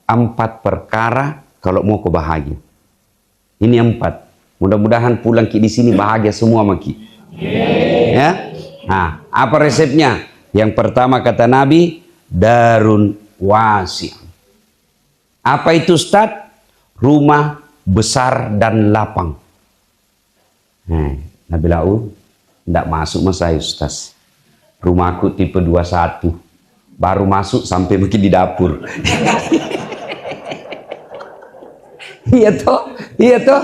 4 perkara kalau mau kau bahagia. Ini 4. Mudah-mudahan pulang ki di sini bahagia semua maki. Ya. Nah, apa resepnya? Yang pertama kata Nabi, darun wasi'. Apa itu Ustaz? Rumah besar dan lapang. Nabi lau, tidak masuk mas saya Ustaz. Rumahku tipe 21. Baru masuk sampai mungkin di dapur. Iya toh? Iya toh?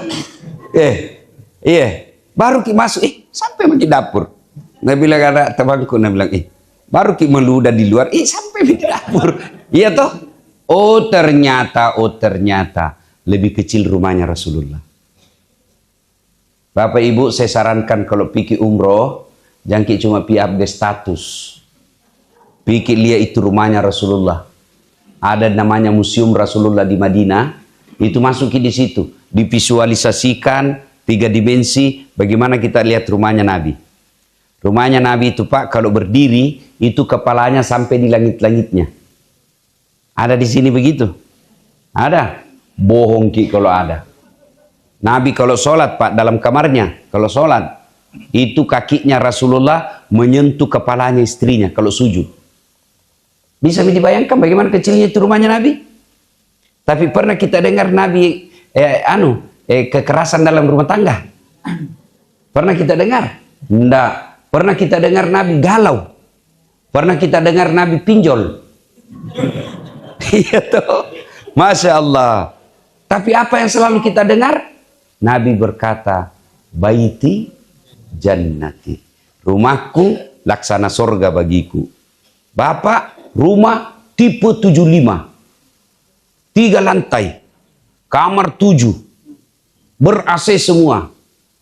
Iya. Baru ki masuk, sampai mungkin dapur. Nabi bilang ada temanku, Nabi bilang, baru ki meludah di luar, sampai mungkin dapur. Iya toh? Oh ternyata lebih kecil rumahnya Rasulullah. Bapak Ibu, saya sarankan kalau pergi umroh, jangan cuma pi update status. Pergi lihat itu rumahnya Rasulullah. Ada namanya Museum Rasulullah di Madinah. Itu masuki di situ, divisualisasikan 3 dimensi bagaimana kita lihat rumahnya Nabi. Rumahnya Nabi itu Pak, kalau berdiri itu kepalanya sampai di langit-langitnya. Ada di sini begitu? Ada? Bohong ki kalau ada. Nabi kalau sholat Pak, dalam kamarnya, kalau sholat, itu kakinya Rasulullah menyentuh kepalanya istrinya kalau sujud. Bisa dibayangkan bagaimana kecilnya itu rumahnya Nabi? Tapi pernah kita dengar Nabi kekerasan dalam rumah tangga? Pernah kita dengar? Tidak. Pernah kita dengar Nabi galau? Pernah kita dengar Nabi pinjol? Iya toh? Masya Allah. Tapi apa yang selalu kita dengar? Nabi berkata, baiti jannati. Rumahku laksana sorga bagiku. Bapak, rumah tipe 75. 3 lantai. Kamar 7. Ber-AC semua.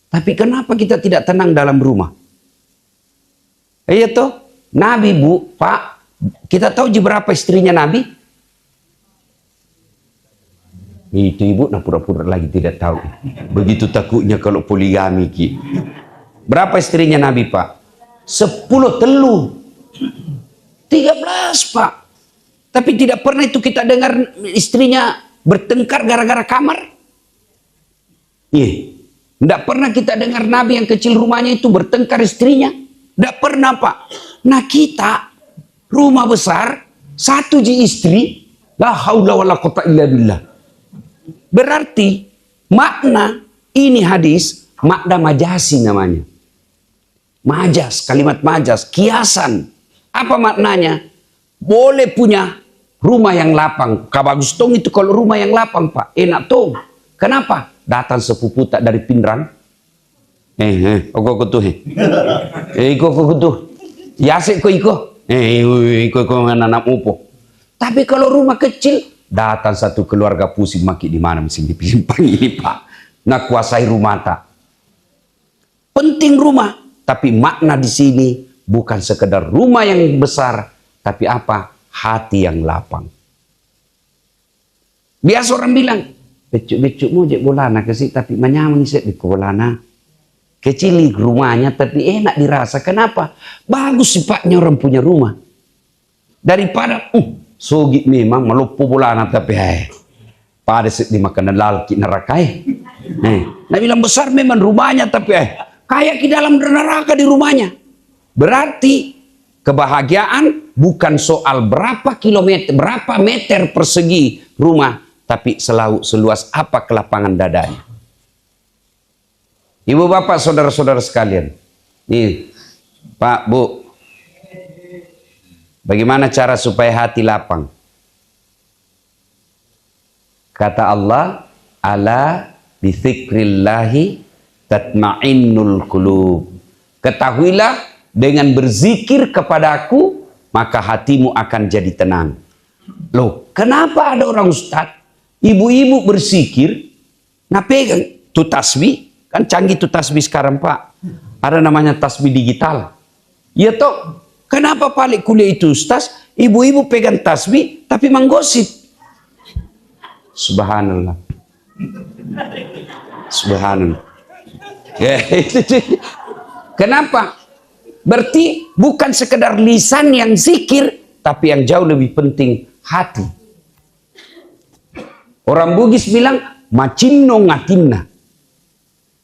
Tapi kenapa kita tidak tenang dalam rumah? Iya toh? Nabi Bu, Pak, kita tahu berapa istrinya Nabi? Itu ibu nak pura-pura lagi tidak tahu. Begitu takutnya kalau poligami ki. Berapa istrinya Nabi Pak? 10 telu. 13 Pak. Tapi tidak pernah itu kita dengar istrinya bertengkar gara-gara kamar. Tidak pernah kita dengar Nabi yang kecil rumahnya itu bertengkar istrinya. Tidak pernah Pak. Nah kita rumah besar 1 istri. La haula wala quwwata illa billah. Berarti makna ini hadis makna majasi namanya. Majas, kalimat majas, kiasan. Apa maknanya? Boleh punya rumah yang lapang. Kabagus tong itu kalau rumah yang lapang Pak. Enak tong. Kenapa? Datang sepupu tak dari Pindrang. Yasik ko iko. Iko anak upo. Tapi kalau rumah kecil, datang satu keluarga pusing maki di mana mesti dipinjam ini Pak. Nggak kuasai rumah tak. Penting rumah, tapi makna di sini bukan sekedar rumah yang besar, tapi apa? Hati yang lapang. Biasa orang bilang, becuk-becukmu jek bolana kasih tapi manyamang sih di bolana. Kecil rumahnya tapi enak dirasa. Kenapa? Bagus sifatnya orang punya rumah. Daripada sogi memang melupu bolana tapi pada dimakan lalki neraka Nah bilang besar memang rumahnya tapi kayak di dalam neraka di rumahnya. Berarti kebahagiaan bukan soal berapa kilometer, berapa meter persegi rumah, tapi seluas apa kelapangan dadanya. Ibu bapak saudara-saudara sekalian, nih Pak Bu, bagaimana cara supaya hati lapang? Kata Allah, ala bizikrillahi tatma'innul qulub. Ketahuilah dengan berzikir kepadaku maka hatimu akan jadi tenang. Loh, kenapa ada orang ustadz, ibu-ibu berzikir, nah pegang tu tasbih, kan canggih tu tasbih sekarang Pak. Ada namanya tasbih digital. Ya toh, kenapa paling kuliah itu ustaz, ibu-ibu pegang tasbih tapi menggosip. Subhanallah. Subhanallah. Kenapa? Berarti bukan sekedar lisan yang zikir, tapi yang jauh lebih penting hati. Orang Bugis bilang macinno ngatinna.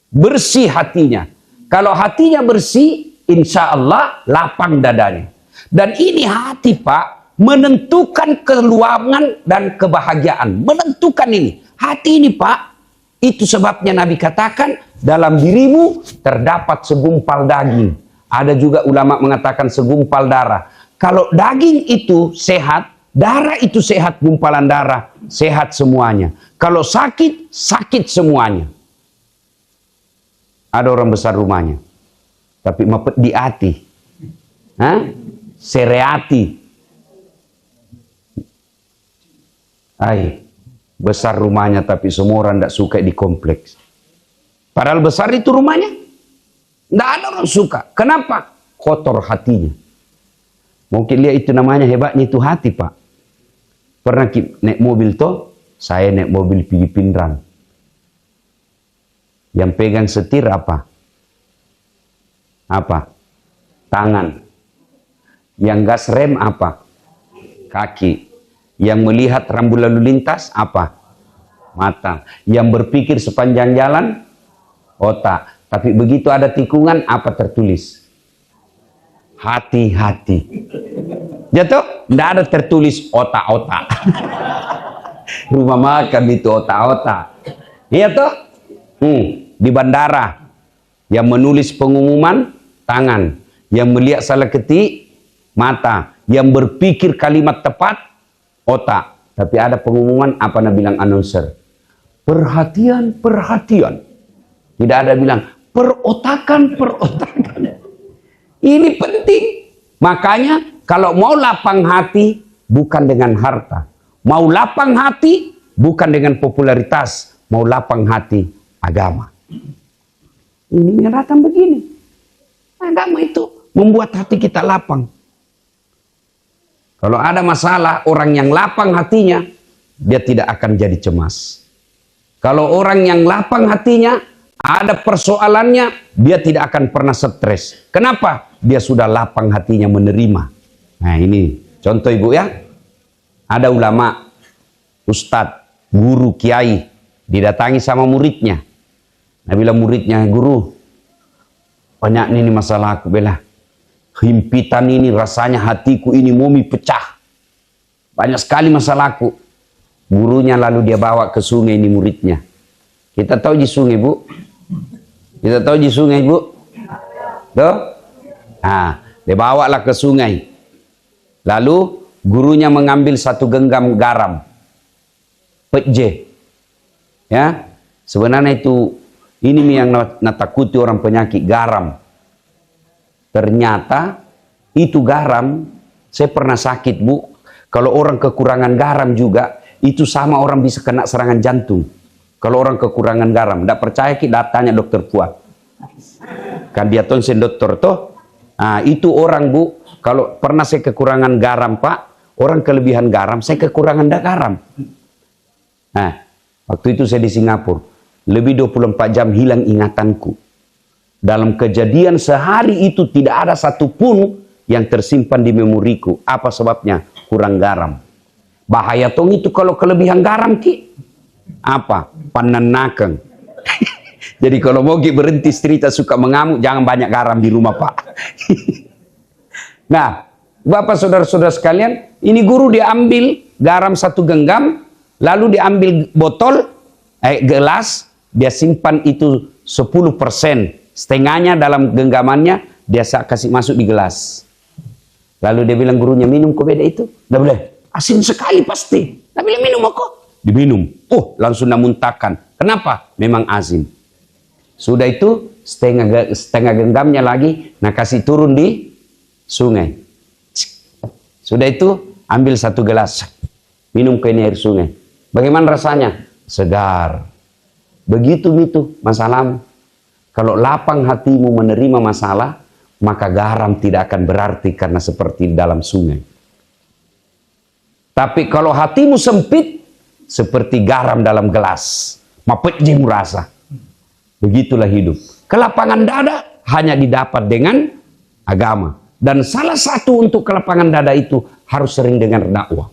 Bersih hatinya. Kalau hatinya bersih, insya Allah lapang dadanya. Dan ini hati Pak, menentukan keluangan dan kebahagiaan. Menentukan ini. Hati ini Pak, itu sebabnya Nabi katakan, dalam dirimu terdapat segumpal daging. Ada juga ulama mengatakan segumpal darah. Kalau daging itu sehat, darah itu sehat, gumpalan darah, sehat semuanya. Kalau sakit, sakit semuanya. Ada orang besar rumahnya, tapi mepet di hati. Sereati. Besar rumahnya tapi semua orang tidak suka di kompleks. Padahal besar itu rumahnya. Tidak ada orang suka. Kenapa? Kotor hatinya. Mungkin dia itu namanya hebatnya itu hati Pak. Pernah naik mobil toh, saya naik mobil pergi Pindrang. Yang pegang setir apa? Apa? Tangan. Yang gas rem apa? Kaki. Yang melihat rambu lalu lintas apa? Mata. Yang berpikir sepanjang jalan? Otak. Tapi begitu ada tikungan, apa tertulis? Hati-hati. Jatuh? Tidak ada tertulis otak-otak. Rumah makan itu otak-otak. Iya toh? Di bandara yang menulis pengumuman tangan, yang melihat salah ketik mata, yang berpikir kalimat tepat otak. Tapi ada pengumuman apa nak bilang announcer? Perhatian, perhatian. Tidak ada bilang perotakan, perotakan. Ini penting. Makanya kalau mau lapang hati bukan dengan harta. Mau lapang hati bukan dengan popularitas. Mau lapang hati agama. Ini yang datang begini. Agama itu membuat hati kita lapang. Kalau ada masalah, orang yang lapang hatinya, dia tidak akan jadi cemas. Kalau orang yang lapang hatinya, ada persoalannya, dia tidak akan pernah stres. Kenapa? Dia sudah lapang hatinya menerima. Nah ini contoh ibu ya. Ada ulama, ustadz, guru, kiai, didatangi sama muridnya. Nah bilang muridnya, guru, banyak ini masalah aku bela. Himpitan ini rasanya hatiku ini mau pecah. Banyak sekali masalahku. Gurunya lalu dia bawa ke sungai ini muridnya. Kita tahu di sungai bu. Kita tahu di sungai bu. Tuh. Nah, dia bawalah ke sungai. Lalu gurunya mengambil satu genggam garam. Peje. Ya. Sebenarnya itu ini yang natakuti orang penyakit garam. Ternyata itu garam, saya pernah sakit bu, kalau orang kekurangan garam juga, itu sama orang bisa kena serangan jantung. Kalau orang kekurangan garam, tidak percaya kita tanya dokter Fuad. Kan dia tonsen dokter toh. Nah, itu orang bu, kalau pernah saya kekurangan garam pak, orang kelebihan garam, saya kekurangan garam. Nah, waktu itu saya di Singapura, lebih 24 jam hilang ingatanku. Dalam kejadian sehari itu tidak ada satupun yang tersimpan di memoriku. Apa sebabnya? Kurang garam. Bahaya tong itu kalau kelebihan garam ki. Apa? Pananakan. Jadi kalau mau berhenti cerita suka mengamuk, jangan banyak garam di rumah pak. Nah, bapak saudara-saudara sekalian, ini guru diambil garam satu genggam, lalu diambil botol, gelas, dia simpan itu 10%. Setengahnya dalam genggamannya dia kasih masuk di gelas. Lalu dia bilang gurunya, minum kok beda itu? Tidak boleh. Asin sekali pasti. Tidak boleh minum kok. Diminum. Oh, langsung muntahkan. Kenapa? Memang asin. Sudah itu setengah genggamnya lagi, nah kasih turun di sungai. Sudah itu ambil satu gelas, minum ke ini air sungai. Bagaimana rasanya? Segar. Begitu itu masalahmu. Kalau lapang hatimu menerima masalah, maka garam tidak akan berarti karena seperti dalam sungai. Tapi kalau hatimu sempit, seperti garam dalam gelas, mapetjimu rasa. Begitulah hidup. Kelapangan dada hanya didapat dengan agama. Dan salah satu untuk kelapangan dada itu harus sering dengar dakwah.